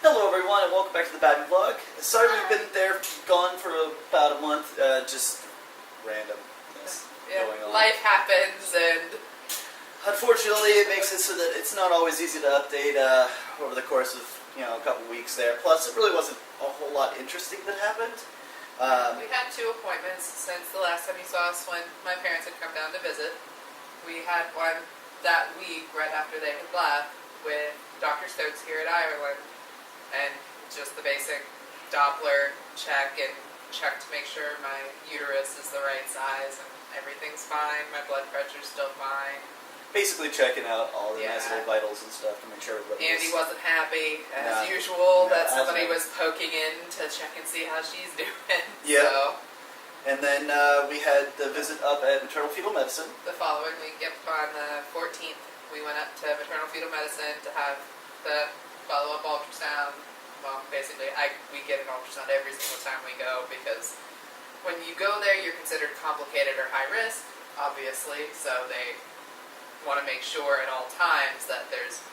Hello everyone and welcome back to the Babby vlog. Sorry we've been gone for about a month, just randomness going on. Life happens and unfortunately it makes it so that it's not always easy to update over the course of a couple weeks there. Plus it really wasn't a whole lot interesting that happened. We had 2 appointments since the last time you saw us when my parents had come down to visit. We had one that week right after they had left with Dr. Stokes here at Ireland. And just the basic Doppler check and check to make sure my uterus is the right size and everything's fine. My blood pressure's still fine. Basically checking out all the nice little vitals and stuff to make sure everybody Andy wasn't happy, as usual, that somebody was poking in to check and see how she's doing. Yeah. So, and then we had the visit up at maternal fetal medicine. The following week, on the 14th, we went up to maternal fetal medicine to have the follow-up ultrasound. Well, basically, we get an ultrasound every single time we go because when you go there, you're considered complicated or high risk, obviously, so they want to make sure at all times that there's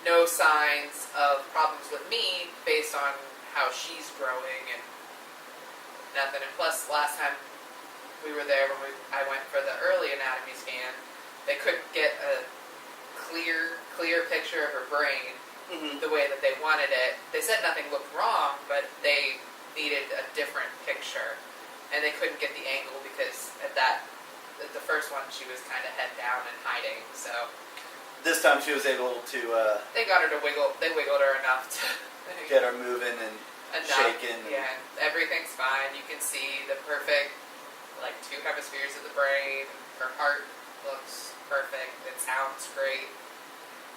no signs of problems with me based on how she's growing and nothing. And plus, last time we were there, when I went for the early anatomy scan, they couldn't get a clear picture of her brain the way that they wanted it. They said nothing looked wrong, but they needed a different picture. And they couldn't get the angle because at the first one she was kind of head down and hiding, so. This time she was able to... they got her to wiggle, they wiggled her enough to... get her moving and shaking. Yeah, and everything's fine. You can see the perfect, 2 hemispheres of the brain. Her heart looks perfect. It sounds great.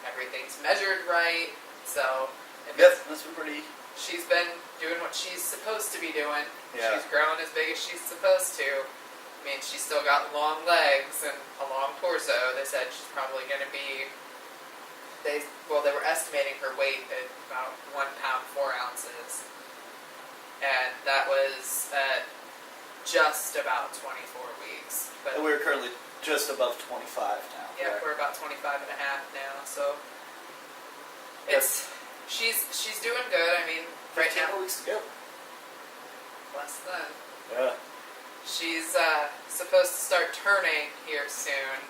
Everything's measured right, so... Yep, that's been pretty... She's been doing what she's supposed to be doing. Yeah. She's grown as big as she's supposed to. I mean, she's still got long legs and a long torso. They said she's probably going to be... They were estimating her weight at about 1 pound 4 ounces. And that was at just about 24 weeks. But and we're currently just above 25 now. Yeah, we're about 25 and a half now, so she's doing good. I mean, right now 10 weeks to go. Less than. Yeah. She's supposed to start turning here soon,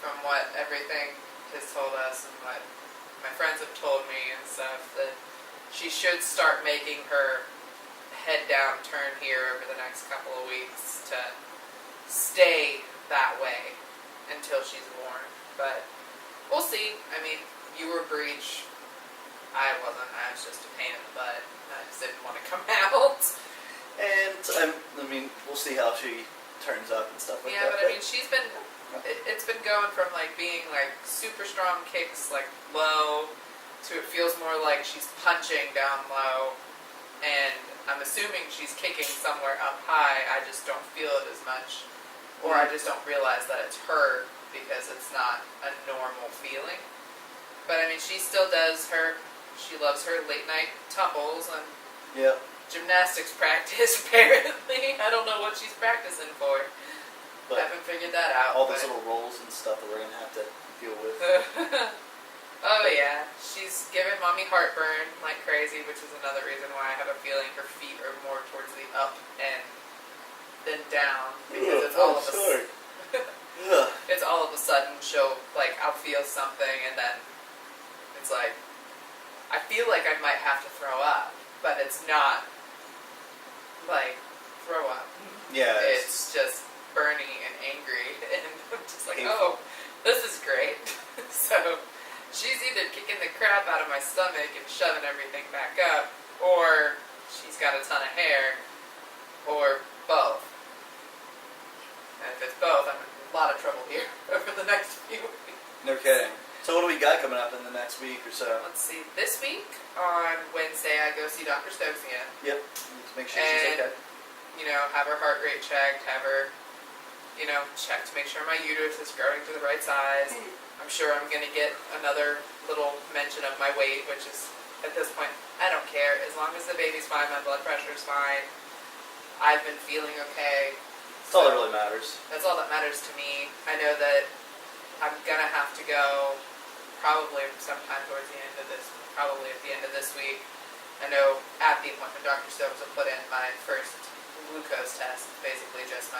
from what everything has told us and what my friends have told me and stuff, that she should start making her head down turn here over the next couple of weeks to stay that way until she's born. But we'll see. I mean, you were breech. I wasn't. I was just a pain in the butt. I just didn't want to come out. And, I mean, we'll see how she turns up and stuff like that. Yeah, but I mean, she's been... It's been going from, being, super strong kicks, low, to it feels more like she's punching down low. And I'm assuming she's kicking somewhere up high. I just don't feel it as much. Or I just don't realize that it's her because it's not a normal feeling. But I mean, she still does she loves her late night tumbles and gymnastics practice, apparently. I don't know what she's practicing for. But haven't figured that out. All those little rolls and stuff that we're going to have to deal with. Oh yeah, she's giving mommy heartburn like crazy, which is another reason why I have a feeling her feet are more towards the up end than down, because it's all of it's all of a sudden I'll feel something and then it's I feel like I might have to throw up, but it's not throw up. Yeah. It's just burny and angry and I'm just painful. Oh, this is great. So she's either kicking the crap out of my stomach and shoving everything back up, or she's got a ton of hair, or both. And if it's both, I'm in a lot of trouble here over the next few weeks. No kidding. So what do we got coming up in the next week or so? Let's see. This week, on Wednesday, I go see Dr. Stokes again. Yep. To make sure she's okay. Have her heart rate checked, have her, checked to make sure my uterus is growing to the right size. I'm sure I'm going to get another little mention of my weight, which is, at this point, I don't care. As long as the baby's fine, my blood pressure's fine. I've been feeling okay. That's all that really matters. That's all that matters to me. I know that I'm going to have to go probably sometime towards the end of this, probably at the end of this week, I know at the appointment, Dr. Stokes will put in my first glucose test, basically just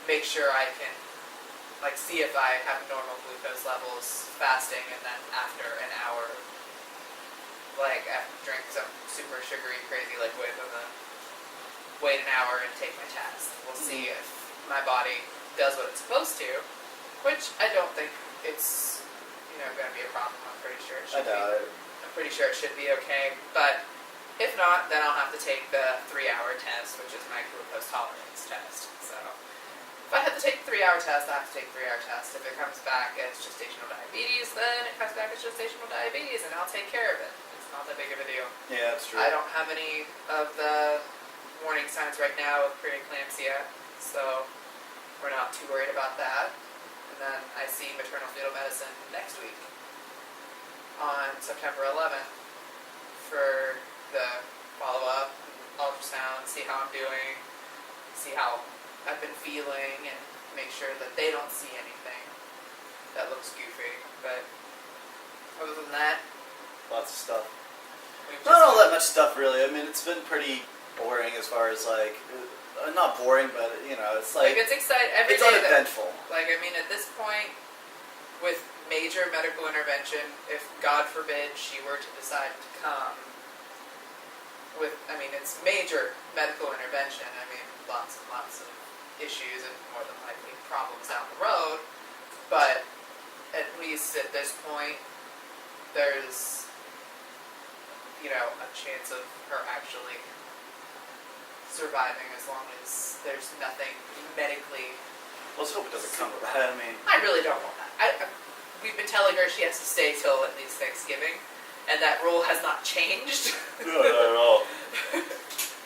make sure I can see if I have normal glucose levels fasting, and then after an hour, I drink some super sugary, crazy liquid, and then wait an hour and take my test. We'll see if my body does what it's supposed to, which I don't think it's going to be a problem. I'm pretty sure it should be. I'm pretty sure it should be okay, but if not, then I'll have to take the 3-hour test, which is my glucose tolerance test. So if I have to take a 3-hour test, I have to take a 3-hour test. If it comes back as gestational diabetes, then it comes back as gestational diabetes, and I'll take care of it. It's not that big of a deal. Yeah, that's true. I don't have any of the warning signs right now of preeclampsia, so we're not too worried about that. And then I see maternal fetal medicine next week on September 11th for the follow-up, ultrasound, see how I'm doing, see how I've been feeling, and make sure that they don't see anything that looks goofy. But other than that, lots of stuff. Not all that much stuff, really. I mean, it's been pretty boring as far as not boring, but it's it's exciting every it's day. uneventful. At this point, with major medical intervention, if God forbid she were to decide to come it's major medical intervention. Lots and lots of issues and more than likely problems down the road. But at least at this point, there's, a chance of her actually surviving as long as there's nothing medically. Let's hope it doesn't come to that. I really don't want that. We've been telling her she has to stay till at least Thanksgiving, and that rule has not changed. No, not at all.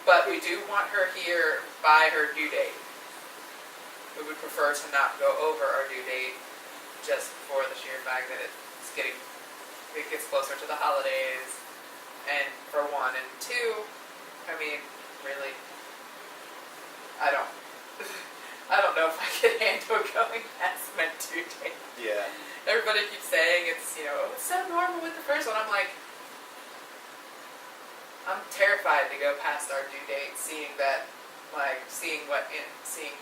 But we do want her here by her due date. We would prefer to not go over our due date, just for the sheer fact that it gets closer to the holidays, and for one, and two, really, I don't know if I can handle going past my due date. Yeah. Everybody keeps saying it's so normal with the first one. I'm like, I'm terrified to go past our due date, seeing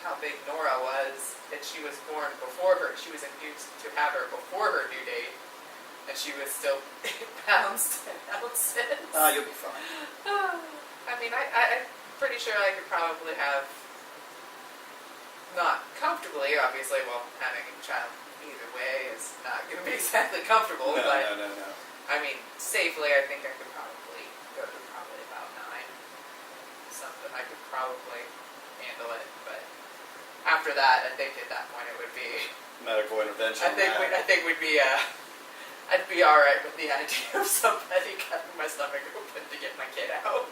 how big Nora was, and she was born before her. She was induced to have her before her due date, and she was still 8 pounds 10 ounces. You'll be fine. I'm pretty sure I could probably have, not comfortably, obviously. Well, having a child either way is not going to be exactly comfortable. No. Safely, I think I could probably go to about 9. Something I could probably handle it, but after that, I think at that point it would be medical intervention. I think we'd be. I'd be all right with the idea of somebody cutting my stomach open to get my kid out.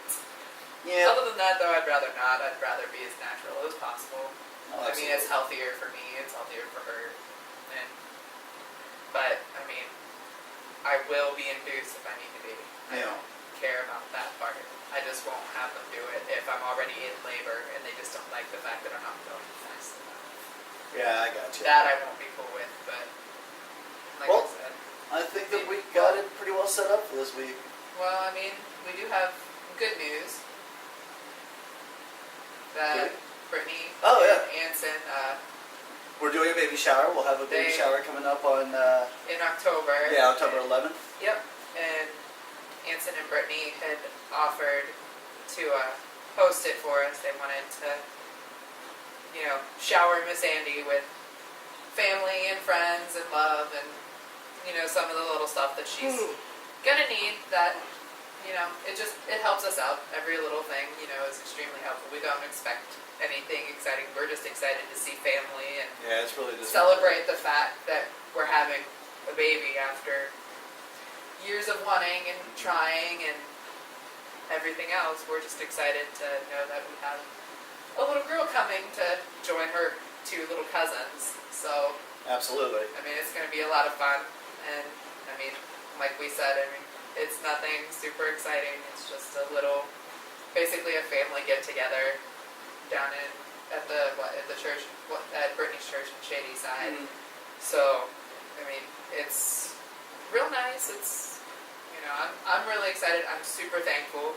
Yeah. Other than that, though, I'd rather not. I'd rather be as natural as possible. Oh, it's healthier for me. It's healthier for her. But I will be induced if I need to be. I don't care about that part. I just won't have them do it if I'm already in labor and they just don't like the fact that I'm not going fast enough. Yeah, I got you. That I won't be cool with, but like I said. I think that we got it pretty well set up for this week. Well, we do have good news. That Brittany and Anson, we're doing a baby shower. We'll have a baby shower coming up on in October. Yeah, October 11th. Yep. And Anson and Brittany had offered to host it for us. They wanted to, shower Miss Andy with family and friends and love and, some of the little stuff that she's gonna need that, it helps us out. Every little thing, is extremely helpful. We don't expect anything exciting. We're just excited to see family and it's really just celebrate the fact that we're having a baby after years of wanting and trying and everything else. We're just excited to know that we have a little girl coming to join her 2 little cousins. So absolutely. It's going to be a lot of fun, and like we said, it's nothing super exciting. It's just a little, basically a family get together down at the church, at Brittany's church in Shady Side. So, it's real nice. It's, you know, I'm really excited. I'm super thankful,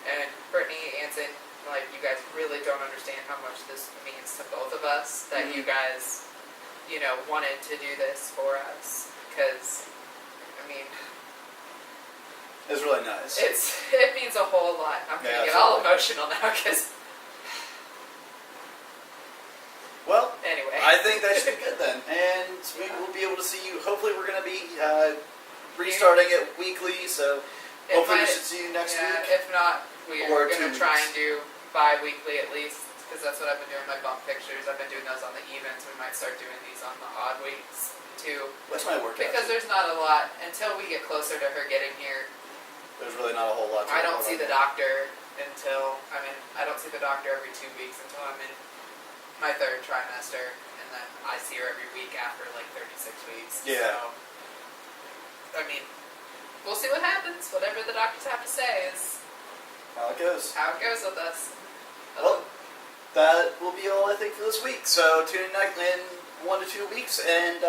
and Brittany, Anson, like, you guys really don't understand how much this means to both of us, that you guys, you know, wanted to do this for us, because, I mean, It's really nice. it means a whole lot. I'm gonna get all emotional now, because, well, anyway. I think that should be good then, and we will be able to see you. Hopefully, we're going to be restarting it weekly, so hopefully we should see you next week. If not, we're Or going to 2 try weeks. and do bi-weekly at least, because that's what I've been doing my bump pictures. I've been doing those on the evens. We might start doing these on the odd weeks too. Which might work out. Because there's not a lot, until we get closer to her getting here. There's really not a whole lot to I don't report see on the that. doctor I don't see the doctor every 2 weeks until I'm in my 3rd trimester, and then I see her every week after like 36 weeks. Yeah. So, I mean, we'll see what happens. Whatever the doctors have to say is How it goes. how it goes with us. Well, that will be all I think for this week. So tune in in 1 to 2 weeks, and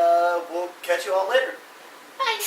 we'll catch you all later. Bye.